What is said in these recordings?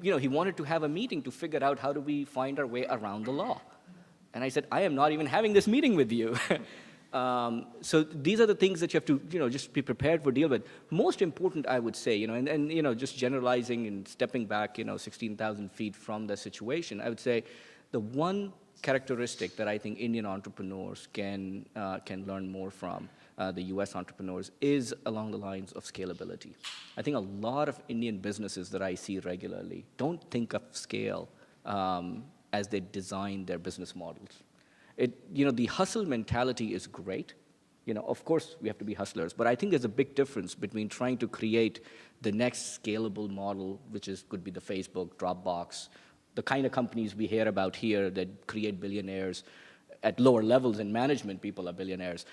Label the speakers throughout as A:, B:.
A: he wanted to have a meeting to figure out how do we find our way around the law. And I said, I am not even having this meeting with you. So these are the things that you have to, just be prepared for deal with. Most important, I would say, and just generalizing and stepping back, 16,000 feet from the situation, I would say the one characteristic that I think Indian entrepreneurs can learn more from the US entrepreneurs is along the lines of scalability. I think a lot of Indian businesses that I see regularly don't think of scale as they design their business models. The hustle mentality is great. Of course, we have to be hustlers, but I think there's a big difference between trying to create the next scalable model, which could be the Facebook, Dropbox, the kind of companies we hear about here that create billionaires at lower levels in management, people are billionaires.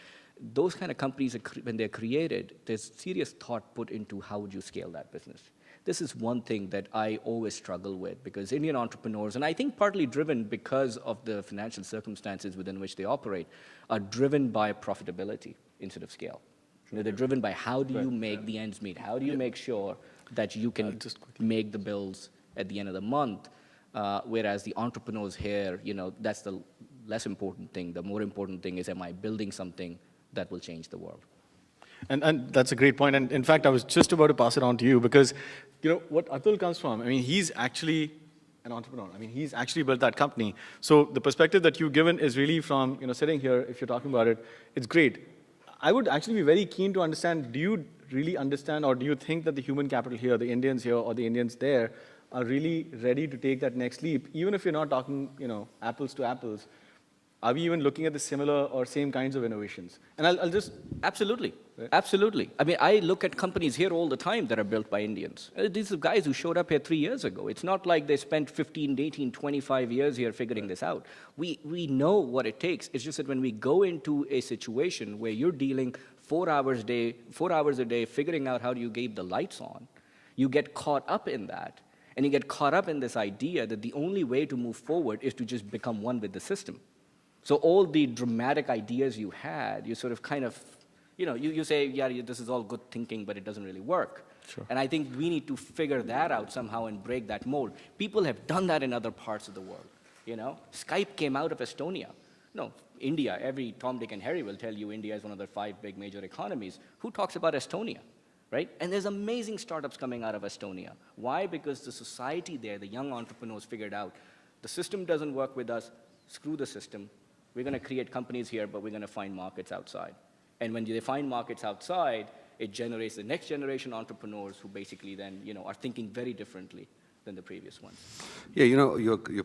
A: Those kind of companies, when they're created, there's serious thought put into how would you scale that business. This is one thing that I always struggle with because Indian entrepreneurs, and I think partly driven because of the financial circumstances within which they operate, are driven by profitability instead of scale. They're driven by how do you make the ends meet? How do you make sure that you can make the bills at the end of the month? Whereas the entrepreneurs here, that's the less important thing. The more important thing is, am I building something that will change the world?
B: And that's a great point. And in fact, I was just about to pass it on to you because, what Atul comes from, he's actually an entrepreneur. He's actually built that company. So the perspective that you've given is really from, sitting here, if you're talking about it, it's great. I would actually be very keen to understand, do you really understand or do you think that the human capital here, the Indians here or the Indians there, are really ready to take that next leap? Even if you're not talking, apples to apples, are we even looking at the similar or same kinds of innovations? And I'll just...
A: Absolutely. Right. Absolutely. I look at companies here all the time that are built by Indians. These are guys who showed up here 3 years ago. It's not like they spent 15, 18, 25 years here figuring this out. We know what it takes. It's just that when we go into a situation where you're dealing 4 hours a day figuring out how do you keep the lights on, you get caught up in that. And you get caught up in this idea that the only way to move forward is to just become one with the system. So all the dramatic ideas you had, you sort of kind of, you say, yeah, this is all good thinking, but it doesn't really work.
B: Sure.
A: And I think we need to figure that out somehow and break that mold. People have done that in other parts of the world. Skype came out of Estonia. No, India, every Tom, Dick, and Harry will tell you India is one of the 5 big major economies. Who talks about Estonia? Right? And there's amazing startups coming out of Estonia. Why? Because the society there, the young entrepreneurs figured out, the system doesn't work with us, screw the system. We're going to create companies here, but we're going to find markets outside. And when they find markets outside, it generates the next generation entrepreneurs who basically then, are thinking very differently than the previous ones.
C: Yeah, your